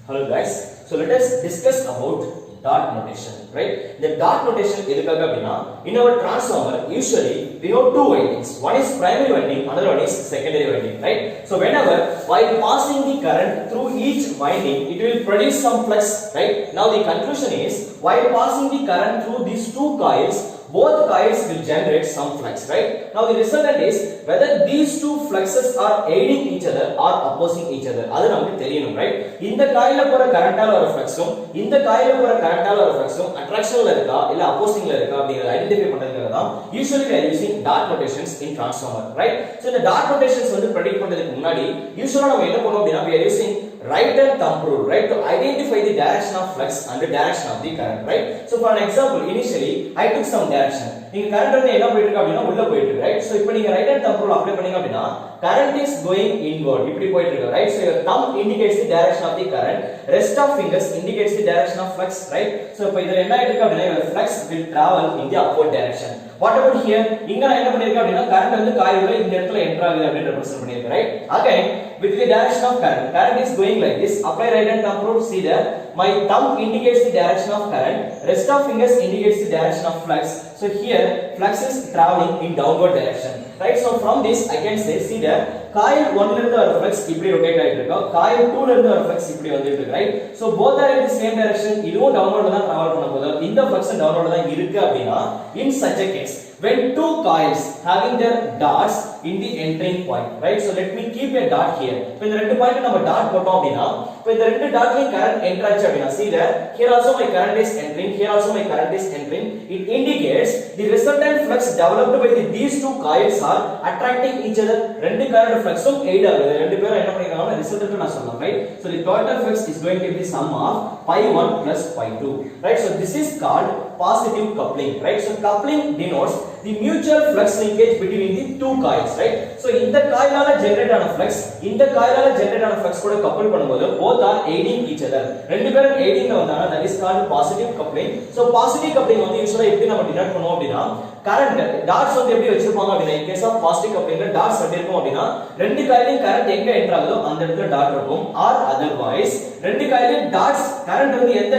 Hello guys, so let us discuss about dot notation, right? The dot notation edukkaga appadina in our transformer usually we have two windings. One is primary winding, another one is secondary winding, right? So whenever while passing the current through each winding, it will produce some flux, right? Now the conclusion is while passing the current through these two coils, both coils will generate some flux, right? Now the resultant is whether these two fluxes are aiding each other or opposing each other. Adu namakku theriyum, right? இந்த காயில போற கரண்டால வர ஃப்ளக்ஸும் இந்த காயில போற கரண்டால வர ஃப்ளக்ஸும் அட்ராக்ஷன்ல இருக்கா இல்ல அப்போசிங்ல இருக்கா அப்படிங்கறத ஐடென்டிஃபை பண்றதுக்காக தான் usually we are using dot notations in transformer, right? So இந்த dot notations வந்து predict பண்றதுக்கு முன்னாடி யூசுவலா நம்ம என்ன பண்ணுவோம் அப்படினா we are using right and thumb rule, right, to identify the direction of flux and the direction of the current, right? So for an example, initially I took some direction. நீங்க current வந்து என்ன போயிட்டு இருக்கு அப்படினா உள்ள போயிட்டு இருக்கு, right? So இப்போ நீங்க right and thumb rule apply பண்ணீங்க அப்படினா current is going inward, இப்படி போயிட்டு இருக்கு, right? So your thumb indicates the direction of the current, rest of fingers indicates the direction of flux, right? So இப்போ இதுல என்ன ஆயிட்டு இருக்கு அப்படினா your flux will travel in the upward direction. What about here? இங்க நான் என்ன பண்ணிருக்கேன் அப்படினா current வந்து காயில்ல இந்த இடத்துல என்டர் ஆகுது அப்படி ரெப்ரசன்ட் பண்ணிருக்கேன், right? Again with the direction of current is going like this. Apply right and thumb rule. See there, my thumb indicates the direction of current, rest of fingers indicates the direction of flux. So here flux is traveling in downward direction, right? So from this I can say, see there, coil 1 ல இருந்து வர flux இப்படி rotate ஆயிட்டு இருக்கு, coil 2 ல இருந்து வர flux இப்படி வந்துட்டு இருக்கு, right? So both are in the same direction. இதுவும் downward தான் travel பண்ண போகுது, இந்த flux downward தான் இருக்கு அப்படினா in such a case when two coils having their dots in the entering point, right? So let me keep a dot here. இப்போ இந்த ரெண்டு பாயிண்ட் நம்ம டாட் போட்டோம் அப்படினா இப்போ இந்த ரெண்டு டாட்லயும் current enter ஆச்சு அப்படினா see there, here also my current is entering, here also my current is entering. It indicates the resultant flux developed by these two coils are attracting each other. ரெண்டு current fluxum aid ஆகுது, ரெண்டு பேரும் என்ன பண்ணிருக்காங்க resultant நான் சொல்லலாம், right? So the total flux is going to be sum of pi 1 plus pi 2, right? So this is called positive coupling, right? So coupling denotes the mutual flux linkage between the two coils, right? So இந்த காயிலால generate ஆன flux இந்த காயிலால generate ஆன flux கூட கப்பல் பண்ணும்போது both are aiding each other. ரெண்டு பேரும் aiding வந்தாங்க, that is called positive coupling. So positive coupling வந்து யூசுவலா எப்படி நம்ம டினோட் பண்ணுவோம் அப்படினா current dots வந்து எப்படி வச்சிருப்பாங்க அப்படினா in case of positive coupling dots எப்படி இருக்கும் அப்படினா ரெண்டு காயிலையும் current எங்க என்டர் ஆகுதோ அந்த இடத்துல டாட் இருக்கும், or otherwise ரெண்டு காயிலையும் dots current வந்து எந்த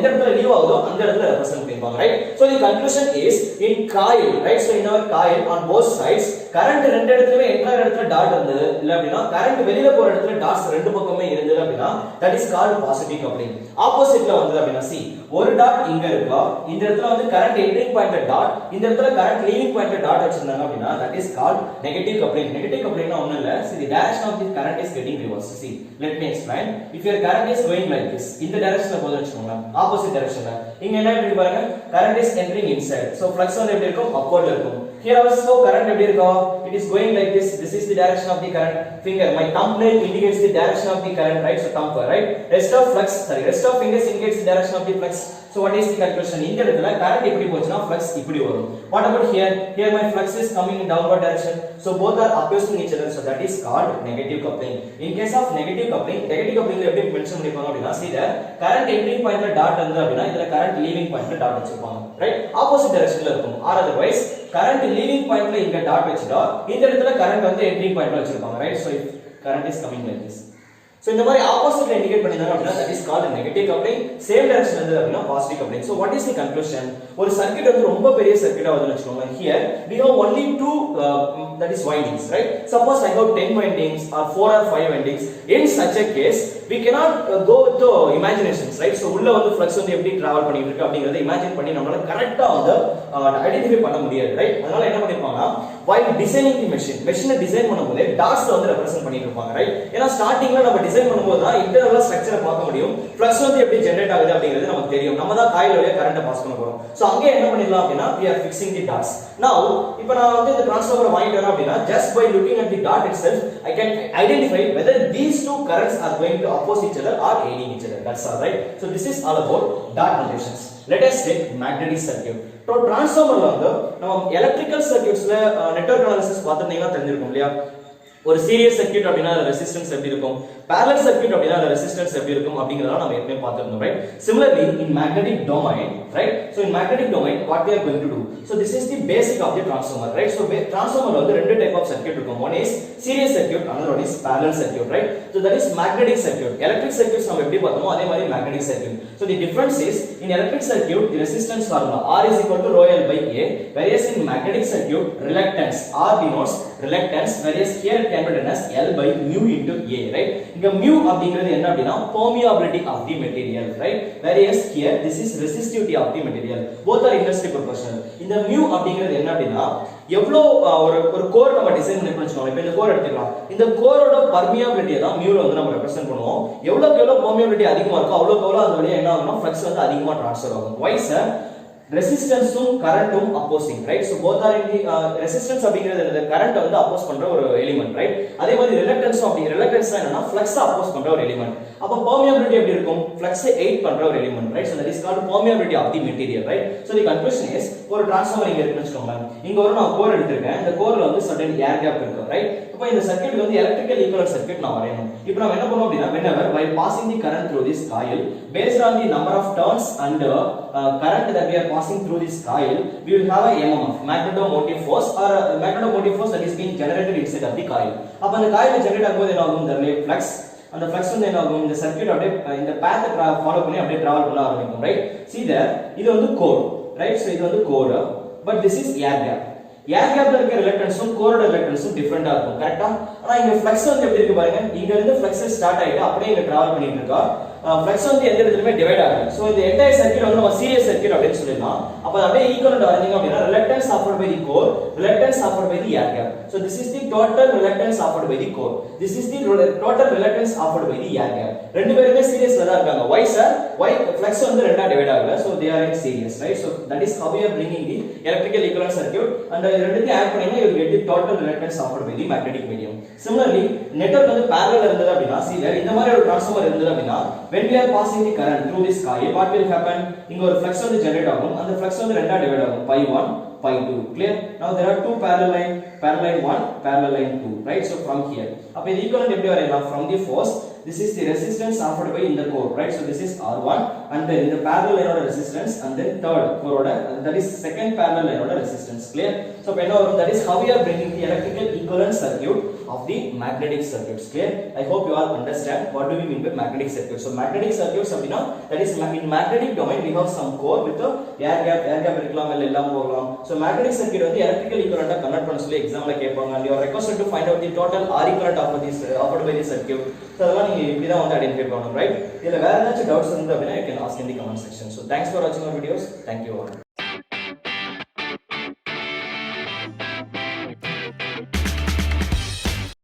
இடத்துல லீவ் ஆகுதோ அந்த இடத்துல ரெப்ரசன்ட் பண்ணிருப்பாங்க, right? So the conclusion is in coil, right? So in our coil on both sides current ரெண்டு இடத்துலயே என்டர் ஆகிற இடத்துல டாட் இருந்தது இல்ல அப்படினா current வெளியில போற இடத்துல டாட்ஸ் ரெண்டு பக்கமே இருந்தது அப்படினா that is called positive coupling. ஆப்போசிட்ல வந்தது அப்படினா see, ஒரு டாட் இங்க இருக்கா, இந்த இடத்துல வந்து current entering point டாட், இந்த இடத்துல current leaving point டாட் வச்சிருந்தாங்க அப்படினா that is called negative coupling. Negative coupling னா ஒண்ணும் இல்ல, see the direction of the current is getting reversed. See, let me explain. If your current is going like this, இந்த டைரக்ஷன்ல போகுதுன்னு வெச்சுக்கோங்க, opposite டைரக்ஷன்ல இங்க என்ன இருக்கு பாருங்க, current is entering inside, so flux வந்து எப்படி இருக்கும், upward இருக்கும். Here also current எப்படி இருக்கும், it is going like this, this is the direction of the current. Finger, my thumbnail indicates the direction of the current, right? So thumb, right? Rest of fingers indicates the direction of the flux. So what is the conclusion? இந்த இடத்துல current எப்படி போச்சுனா flux இப்படி வரும். What about here? Here my flux is coming in downward direction, so both are opposing each other, so that is called negative coupling. In case of negative coupling ல எப்படி mention பண்ணிருப்பாங்க அப்படினா see the current entering point ல dot இருந்தது அப்படினா இதுல current leaving point ல dot வச்சிருப்பாங்க, right? Opposite directionல இருக்கும், or otherwise current leaving point ல இங்க டாட் வச்சிட்டா இந்த இடத்துல current வந்து entering point ல வச்சிருப்பாங்க, right? So if current is coming like this, so இந்த மாதிரி ஆப்போசிட்ல இண்டிகேட் பண்ணிருந்தாங்க அப்படினா that is called negative coupling. Same direction இருந்தது அப்படினா positive coupling. So what is the conclusion? ஒரு சர்க்யூட் வந்து ரொம்ப பெரிய சர்க்யூட்டா வருதுன்னு வெச்சுக்கோங்க, here we have only two that is windings, right? Suppose I have 10 windings or 4 or 5 windings. In such a case we cannot go with the imaginations, right? So உள்ள வந்து flux வந்து எப்படி டிராவல் பண்ணிட்டு இருக்கு அப்படிங்கறதை இமேஜின் பண்ணி நம்மளால கரெக்ட்டா வந்து ஐடென்டிஃபை பண்ண முடியாது, right? அதனால என்ன பண்ணிருப்பாங்கன்னா while designing the machine design பண்ணும்போது டாட்ஸ்ல வந்து ரெப்ரசன்ட் பண்ணிட்டு இருப்பாங்க, right? ஏன்னா ஸ்டார்டிங்ல நம்ம டிசைன் பண்ணும்போது தான் இன்டர்னல் ஸ்ட்ரக்சரை பார்க்க முடியும், flux வந்து எப்படி ஜெனரேட் ஆகுது அப்படிங்கிறது நமக்கு தெரியும், நம்ம தான் காயில் வழியா கரண்ட பாஸ் பண்ண போறோம். சோ அங்க என்ன பண்ணிடலாம் அப்படினா we are fixing the dots. Now இப்போ நான் வந்து இந்த டிரான்ஸ்ஃபார்மரை வாங்கிட்டு வரேன் அப்படினா just by looking at the dot itself I can identify whether these two currents are going to oppose each other or aiding each other. That's all, right? So this is all about dot notations. Let us take magnetic circuit. So transformer வந்து நம்ம electrical circuitsல network analysis பார்த்திருந்தீங்கன்னா தெரிஞ்சிருக்கும் இல்லையா, ஒரு serious circuit அப்படினா அது resistance எப்படி இருக்கும், parallel circuit அப்படினா அது ரெசிஸ்டன்ஸ் எப்படி இருக்கும் அப்படிங்கறத நாம ஏற்கனவே பார்த்திருந்தோம், right? Similarly in magnetic domain, right? So in magnetic domain what we are going to do, so this is the basic of the transformer, right? So transformer வந்து ரெண்டு type of circuit இருக்கும். One is series circuit, another one is parallel circuit, right? So that is magnetic circuit. Electric circuits நம்ம எப்படி பார்த்தோமோ அதே மாதிரி magnetic circuit. So the difference is in electric circuit the resistance formula R is equal to rho L by A, whereas in magnetic circuit reluctance R denotes reluctance, whereas here it can be written as L by mu into A, right? இங்க mu அப்படிங்கிறது என்ன அப்படினா permeability of the material, right? Whereas here this is resistivity of the material. Both are inversely proportional. இந்த mu அப்படிங்கிறது என்ன அப்படினா எவ்வளவு ஒரு கோர் நம்ம டிசைன் பண்ணி வச்சுக்கோங்க. இப்போ இந்த கோர் எடுத்துக்கலாம். இந்த கோரோட permeability தான் mu ல வந்து நம்ம ரெப்ரசன்ட் பண்ணுவோம். எவ்வளவுக்கு எவ்வளவு permeability அதிகமா இருக்கோ அவ்வளவுக்கு அவ்வளவு அந்த வழியா என்ன ஆகும்னா ஃப்ளக்ஸ் வந்து அதிகமா ட்ரான்ஸ்ஃபர் ஆகும். Why sir? Resistance current opposing, right? So both are in the resistance அப்படிங்கிறது current வந்து oppose பண்ற ஒரு element, right? அதே மாதிரி reluctance reluctance என்னன்னா flux oppose பண்ற ஒரு element. அப்ப permeability எப்படி இருக்கும்? Flux aid பண்ற ஒரு element, right? So that is called permeability of the material, right? So the conclusion is ஒரு டிரான்ஸ்ஃபார்மர் இங்க இருக்குன்னு வெச்சுக்கோங்க. இங்க ஒரு நான் கோர் எடுத்துர்க்கேன். இந்த கோர்ல வந்து certain air gap இருக்கு, right? இப்போ இந்த சர்க்யூட் வந்து எலக்ட்ரிக்கல் ஈக்குவலன்ட் சர்க்யூட் நான் வரையணும். இப்போ நாம என்ன பண்ணுவோம் அப்படினா whenever while passing the current through this coil based on the number of turns and current that we are passing through this coil, we will have a MMF, magnetomotive force, or magnetomotive force that is being generated inside of the coil. அப்ப அந்த காயில்ல generate ஆகும்போது என்ன ஆகும்? there will flux. அந்த flux வந்து என்ன ஆகும்? இந்த சர்க்யூட் அப்படியே இந்த பாத் ஃபாலோ பண்ணி அப்படியே டிராவல் பண்ண ஆரம்பிக்கும், right? see there இது வந்து கோர், right? so இது வந்து core, but this is air gap. ஏர் கேப்ல இருக்க ரிலக்டன்ஸும் கோரோட ரிலக்டன்ஸும் டிஃபரெண்டா இருக்கும், கரெக்ட்டா? ஆனா இங்க ஃப்ளக்ஸ் வந்து எப்படி இருக்கு பாருங்க. இங்க இருந்து ஃப்ளக்ஸ் ஸ்டார்ட் ஆயிட்டு அப்படியே இங்க டிராவல் பண்ணிட்டு இருக்கா. ஃப்ளக்ஸ் வந்து எந்த இடத்துலயுமே டிவைட் ஆகல. சோ இந்த என்டையர் சர்க்யூட் வந்து நம்ம சீரியஸ் சர்க்யூட் அப்படினு சொல்லலாம். அப்ப அப்படியே ஈக்குவலன்ட் வரைஞ்சீங்க அப்படினா reluctance offered by the core, reluctance offered by the air gap. So this is the total reluctance offered by the core. This is the total reluctance offered by the air gap. ரெண்டு பேருமே சீரியஸ்ல தான் இருக்காங்க. Why sir? Why flux வந்து ரெண்டா divide ஆகல. So they are in series, right? So that is how we are bringing the electrical equivalent circuit, and ரெண்டுத்தையும் add பண்ணீங்கன்னா you will get the total reluctance offered by the magnetic medium. Similarly, network வந்து parallel இருந்தது அப்படினா see there இந்த மாதிரி ஒரு transformer இருந்தது அப்படினா when we are passing the current through this coil what will happen? இங்க ஒரு flux வந்து ஜெனரேட் ஆகும். அந்த flux வந்து ரெண்டா டிவைட் ஆகும். pi 1 pi 2, clear? Now there are two parallel line 1 parallel line 2, right? So from here அப்ப இது ஈக்குவலன்ட் எப்படி வரையலாம்? from the force this is the resistance offered by in the core, right? So this is R1, and then in the parallel line oda resistance, and then third core oda, that is second parallel line oda resistance, clear? So that is how we are bringing the electrical equivalent circuit of the magnetic circuits, clear? I hope you all understand what do we mean by magnetic circuits. So magnetic circuits அப்படினா that is in magnetic domain we have some core with a air gap இருக்கலாம் இல்ல இல்லாம போகலாம். So magnetic circuit வந்து electrical equivalent convert பண்ண சொல்லி எக்ஸாம்ல கேட்பாங்க. and you are requested to find out the total R equivalent of this offered by this circuit. So அதெல்லாம் நீங்க இப்படி தான் வந்து ஐடென்டிஃபை பண்ணணும், ரைட்? இதுல வேற ஏதாச்சும் டவுட்ஸ் இருந்தா அப்படினா you can ask in the comment section. So thanks for watching our videos. Thank you all.